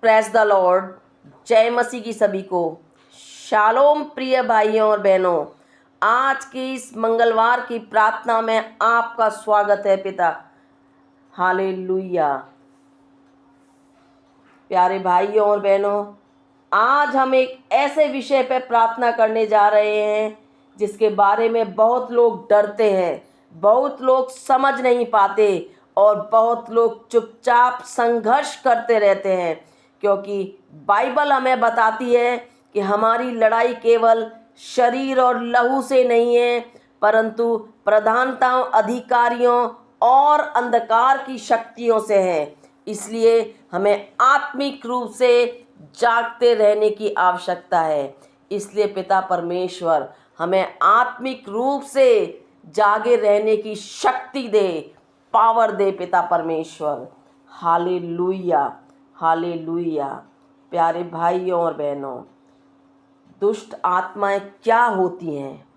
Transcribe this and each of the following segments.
Praise the Lord. जय मसीह की सभी को। शालोम प्रिय भाइयों और बहनों, आज की इस मंगलवार की प्रार्थना में आपका स्वागत है पिता। हालेलुया। प्यारे भाइयों और बहनों, आज हम एक ऐसे विषय पर प्रार्थना करने जा रहे हैं जिसके बारे में बहुत लोग डरते हैं, बहुत लोग समझ नहीं पाते और बहुत लोग चुपचाप संघर्ष करते रहते हैं, क्योंकि बाइबल हमें बताती है कि हमारी लड़ाई केवल शरीर और लहू से नहीं है, परंतु प्रधानताओं, अधिकारियों और अंधकार की शक्तियों से है। इसलिए हमें आत्मिक रूप से जागते रहने की आवश्यकता है। इसलिए पिता परमेश्वर हमें आत्मिक रूप से जागे रहने की शक्ति दे, पावर दे पिता परमेश्वर। Hallelujah, hallelujah. प्यारे भाइयों और बहनों, दुष्ट आत्माएं क्या होती हैं?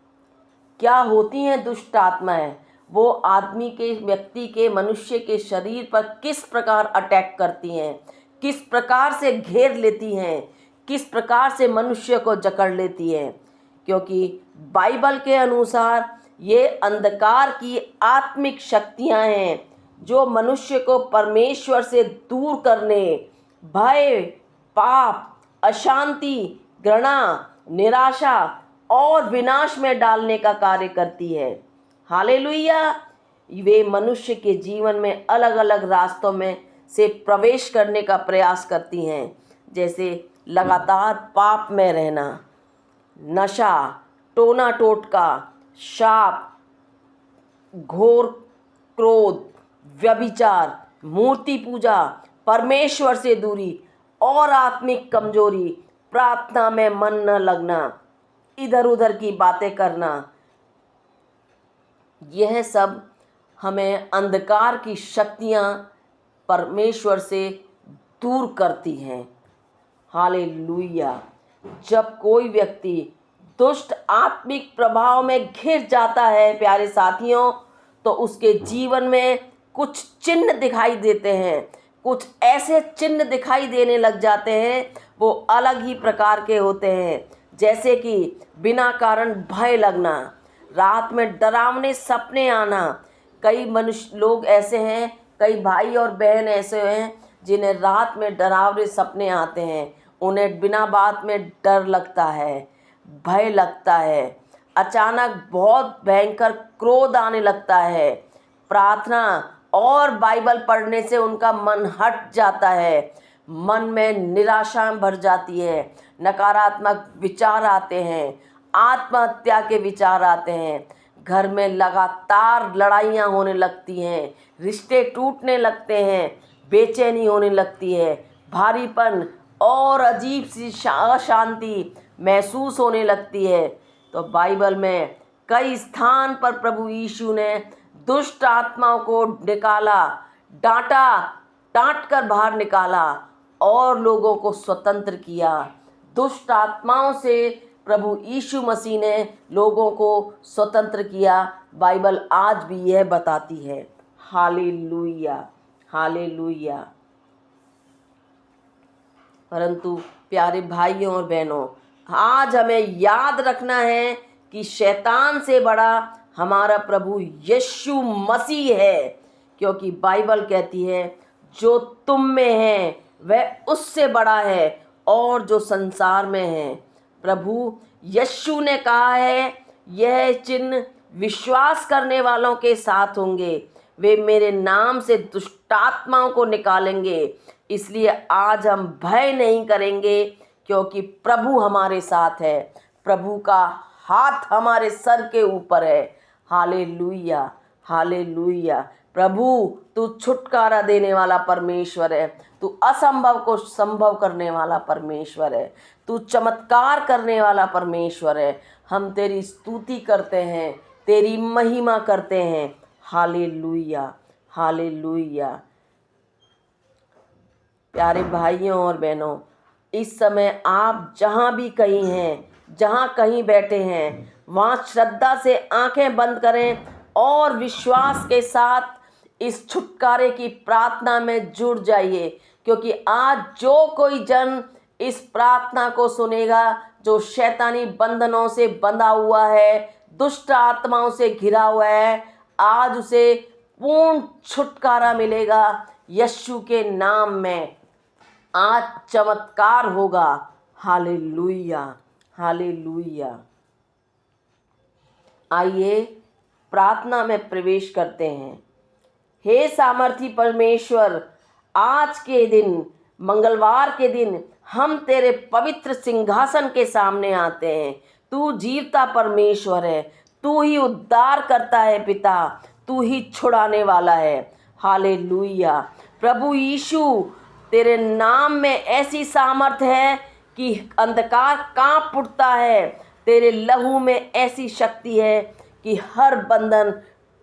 क्या होती हैं दुष्ट आत्माएं? वो आदमी के, व्यक्ति के, मनुष्य के शरीर पर किस प्रकार अटैक करती हैं, किस प्रकार से घेर लेती हैं, किस प्रकार से मनुष्य को जकड़ लेती हैं। क्योंकि बाइबल के अनुसार ये अंधकार की आत्मिक शक्तियां हैं जो मनुष्य को परमेश्वर से दूर करने, भय, पाप, अशांति, घृणा, निराशा और विनाश में डालने का कार्य करती है। हालेलुया। वे मनुष्य के जीवन में अलग अलग रास्तों में से प्रवेश करने का प्रयास करती हैं, जैसे लगातार पाप में रहना, नशा, टोना टोटका, शाप, घोर क्रोध, व्यभिचार, मूर्ति पूजा, परमेश्वर से दूरी और आत्मिक कमजोरी, प्रार्थना में मन न लगना, इधर उधर की बातें करना, यह सब हमें अंधकार की शक्तियां परमेश्वर से दूर करती हैं। हालेलुया। जब कोई व्यक्ति दुष्ट आत्मिक प्रभाव में घिर जाता है प्यारे साथियों, तो उसके जीवन में कुछ चिन्ह दिखाई देते हैं, कुछ ऐसे चिन्ह दिखाई देने लग जाते हैं, वो अलग ही प्रकार के होते हैं। जैसे कि बिना कारण भय लगना, रात में डरावने सपने आना। कई मनुष्य लोग ऐसे हैं, कई भाई और बहन ऐसे हैं जिन्हें रात में डरावने सपने आते हैं। उन्हें बिना बात में डर लगता है, भय लगता है, अचानक बहुत भयंकर क्रोध आने लगता है। प्रार्थना और बाइबल पढ़ने से उनका मन हट जाता है, मन में निराशा भर जाती है, नकारात्मक विचार आते हैं, आत्महत्या के विचार आते हैं, घर में लगातार लड़ाइयाँ होने लगती हैं, रिश्ते टूटने लगते हैं, बेचैनी होने लगती है, भारीपन और अजीब सी अशांति महसूस होने लगती है। तो बाइबल में कई स्थान पर प्रभु यीशु ने दुष्ट आत्माओं को निकाला, डांटा, डांट कर बाहर निकाला और लोगों को स्वतंत्र किया। दुष्ट आत्माओं से प्रभु यीशु मसीह ने लोगों को स्वतंत्र किया। बाइबल आज भी यह बताती है। Hallelujah, hallelujah. परंतु प्यारे भाइयों और बहनों, आज हमें याद रखना है कि शैतान से बड़ा हमारा प्रभु यीशु मसीह है, क्योंकि बाइबल कहती है जो तुम में है वह उससे बड़ा है और जो संसार में है। प्रभु यीशु ने कहा है, यह चिन्ह विश्वास करने वालों के साथ होंगे, वे मेरे नाम से दुष्टात्माओं को निकालेंगे। इसलिए आज हम भय नहीं करेंगे, क्योंकि प्रभु हमारे साथ है, प्रभु का हाथ हमारे सर के ऊपर है। Hallelujah, hallelujah. प्रभु तू छुटकारा देने वाला परमेश्वर है, तू असंभव को संभव करने वाला परमेश्वर है, तू चमत्कार करने वाला परमेश्वर है। हम तेरी स्तुति करते हैं, तेरी महिमा करते हैं। Hallelujah, hallelujah. प्यारे भाइयों और बहनों, इस समय आप जहाँ भी कहीं हैं, जहाँ कहीं बैठे हैं, वहाँ श्रद्धा से आंखें बंद करें और विश्वास के साथ इस छुटकारे की प्रार्थना में जुड़ जाइए, क्योंकि आज जो कोई जन इस प्रार्थना को सुनेगा, जो शैतानी बंधनों से बंधा हुआ है, दुष्ट आत्माओं से घिरा हुआ है, आज उसे पूर्ण छुटकारा मिलेगा यीशु के नाम में। आज चमत्कार होगा। Hallelujah, hallelujah. आइए प्रार्थना में प्रवेश करते हैं। हे सामर्थी परमेश्वर, आज के दिन, मंगलवार के दिन हम तेरे पवित्र सिंहासन के सामने आते हैं। तू जीवता परमेश्वर है, तू ही उद्धार करता है पिता, तू ही छुड़ाने वाला है। हालेलुया। प्रभु यीशु, तेरे नाम में ऐसी सामर्थ है कि अंधकार कांप उठता है। तेरे लहू में ऐसी शक्ति है कि हर बंधन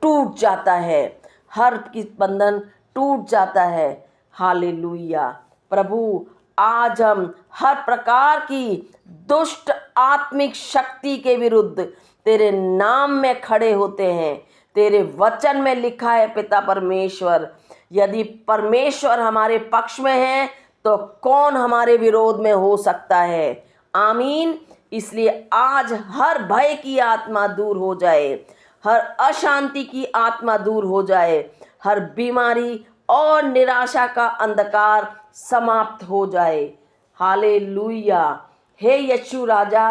टूट जाता है, हर की बंधन टूट जाता है। हालेलुया। प्रभु, आज हम हर प्रकार की दुष्ट आत्मिक शक्ति के विरुद्ध तेरे नाम में खड़े होते हैं। तेरे वचन में लिखा है पिता परमेश्वर, यदि परमेश्वर हमारे पक्ष में है तो कौन हमारे विरोध में हो सकता है। आमीन। इसलिए आज हर भय की आत्मा दूर हो जाए, हर अशांति की आत्मा दूर हो जाए, हर बीमारी और निराशा का अंधकार समाप्त हो जाए। हालेलुया। हे यीशु राजा,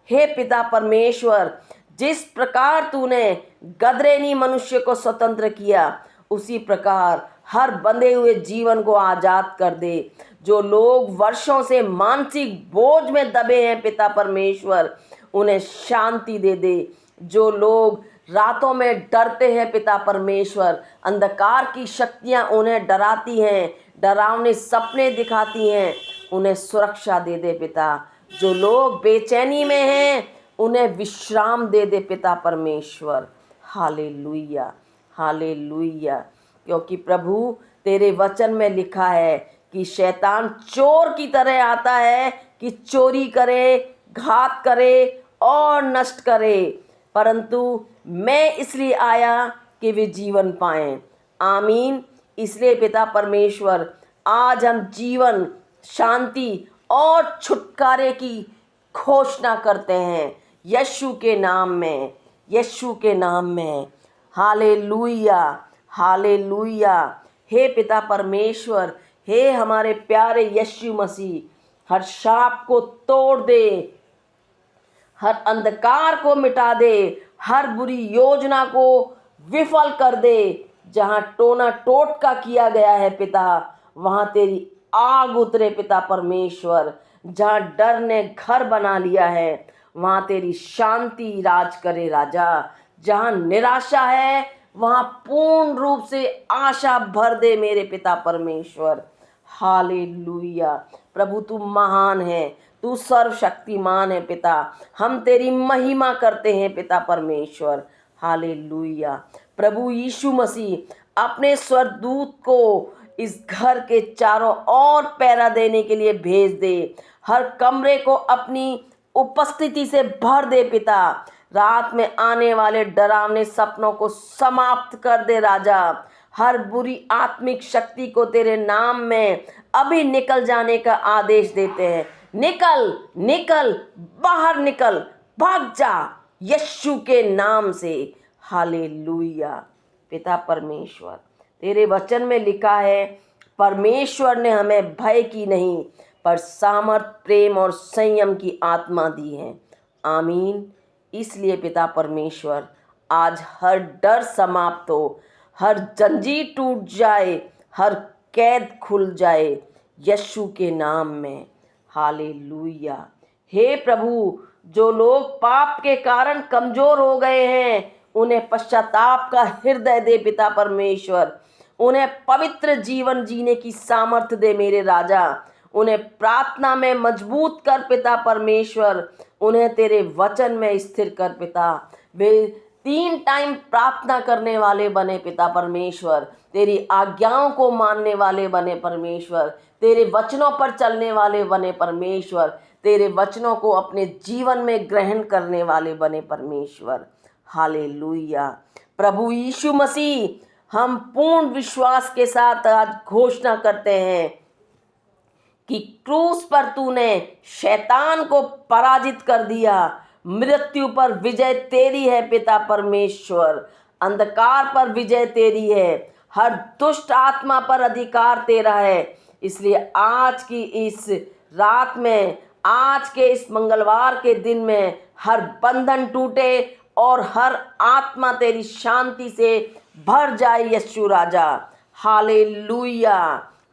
हे पिता परमेश्वर, जिस प्रकार तूने गदरेनी मनुष्य को स्वतंत्र किया, उसी प्रकार हर बंधे हुए जीवन को आजाद कर दे। जो लोग वर्षों से मानसिक बोझ में दबे हैं पिता परमेश्वर, उन्हें शांति दे दे। जो लोग रातों में डरते हैं पिता परमेश्वर, अंधकार की शक्तियां उन्हें डराती हैं, डरावने सपने दिखाती हैं, उन्हें सुरक्षा दे दे पिता। जो लोग बेचैनी में हैं, उन्हें विश्राम दे दे पिता परमेश्वर। Hallelujah, hallelujah. क्योंकि प्रभु, तेरे वचन में लिखा है कि शैतान चोर की तरह आता है कि चोरी करे, घात करे और नष्ट करे, परंतु मैं इसलिए आया कि वे जीवन पाएं। आमीन। इसलिए पिता परमेश्वर, आज हम जीवन, शांति और छुटकारे की घोषणा करते हैं यीशु के नाम में, यीशु के नाम में। Hallelujah, hallelujah. हे पिता परमेश्वर, हे हमारे प्यारे यीशु मसीह, हर शाप को तोड़ दे, हर अंधकार को मिटा दे, हर बुरी योजना को विफल कर दे। जहाँ टोना टोटका किया गया है पिता, वहाँ तेरी आग उतरे पिता परमेश्वर। जहाँ डर ने घर बना लिया है, वहाँ तेरी शांति राज करे राजा। जहाँ निराशा है, वहाँ पूर्ण रूप से आशा भर दे मेरे पिता परमेश्वर। हालेलुया। प्रभु, तू महान है, तू सर्वशक्तिमान है पिता। हम तेरी महिमा करते हैं पिता परमेश्वर। हालेलुया। प्रभु यीशु मसीह अपने स्वर्गदूत को इस घर के चारों ओर पहरा देने के लिए भेज दे। हर कमरे को अपनी उपस्थिति से भर दे पिता। रात में आने वाले डरावने सपनों को समाप्त कर दे राजा। हर बुरी आत्मिक शक्ति को तेरे नाम में अभी निकल जाने का आदेश देते हैं। निकल, निकल, बाहर निकल, भाग जा यीशु के नाम से। हालेलुया। पिता परमेश्वर, तेरे वचन में लिखा है, परमेश्वर ने हमें भय की नहीं पर सामर्थ, प्रेम और संयम की आत्मा दी है। आमीन। इसलिए पिता परमेश्वर, आज हर डर समाप्त हो, हर जंजीर टूट जाए, हर कैद खुल जाए यीशु के नाम में। हालेलुया। हे प्रभु, जो लोग पाप के कारण कमजोर हो गए हैं, उन्हें पश्चाताप का हृदय दे पिता परमेश्वर। उन्हें पवित्र जीवन जीने की सामर्थ्य दे मेरे राजा। उन्हें प्रार्थना में मजबूत कर पिता परमेश्वर। उन्हें तेरे वचन में स्थिर कर पिता। वे 3 टाइम प्रार्थना करने वाले बने पिता परमेश्वर। तेरी आज्ञाओं को मानने वाले बने परमेश्वर। तेरे वचनों पर चलने वाले बने परमेश्वर। तेरे वचनों को अपने जीवन में ग्रहण करने वाले बने परमेश्वर। हालेलुया। प्रभु यीशु मसीह, हम पूर्ण विश्वास के साथ आज घोषणा करते हैं कि क्रूस पर तूने शैतान को पराजित कर दिया। मृत्यु पर विजय तेरी है पिता परमेश्वर, अंधकार पर विजय तेरी है, हर दुष्ट आत्मा पर अधिकार तेरा है। इसलिए आज की इस रात में, आज के इस मंगलवार के दिन में हर बंधन टूटे और हर आत्मा तेरी शांति से भर जाए यीशु राजा। Hallelujah,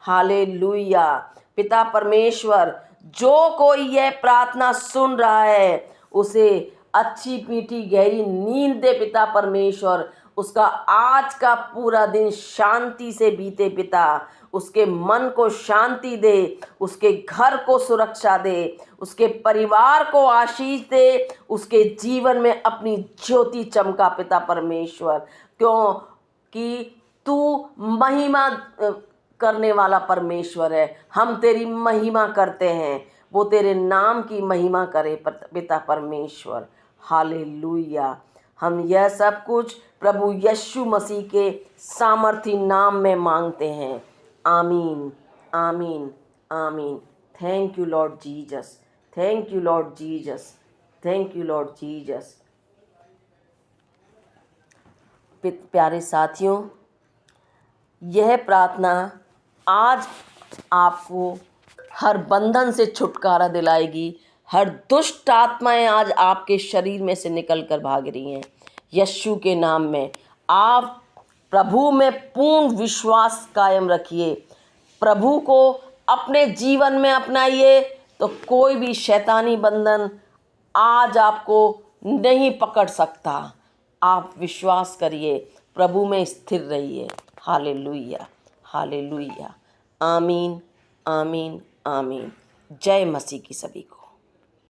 hallelujah. पिता परमेश्वर, जो कोई यह प्रार्थना सुन रहा है उसे अच्छी मीठी गहरी नींद दे पिता परमेश्वर। उसका आज का पूरा दिन शांति से बीते पिता, उसके मन को शांति दे, उसके घर को सुरक्षा दे, उसके परिवार को आशीष दे, उसके जीवन में अपनी ज्योति चमका पिता परमेश्वर। क्यों कि तू महिमा करने वाला परमेश्वर है। हम तेरी महिमा करते हैं, वो तेरे नाम की महिमा करे पिता परमेश्वर। हालेलुया। हम यह सब कुछ प्रभु यीशु मसीह के सामर्थी नाम में मांगते हैं। आमीन, आमीन, आमीन। Thank you Lord Jesus, thank you Lord Jesus, thank you Lord Jesus. प्यारे साथियों, यह प्रार्थना आज आपको हर बंधन से छुटकारा दिलाएगी। हर दुष्ट आत्माएं आज आपके शरीर में से निकल कर भाग रही हैं यीशु के नाम में। आप प्रभु में पूर्ण विश्वास कायम रखिए, प्रभु को अपने जीवन में अपनाइए, तो कोई भी शैतानी बंधन आज आपको नहीं पकड़ सकता। आप विश्वास करिए, प्रभु में स्थिर रहिए। Hallelujah, hallelujah. आमीन, आमीन, आमीन। जय मसीह की सभी को।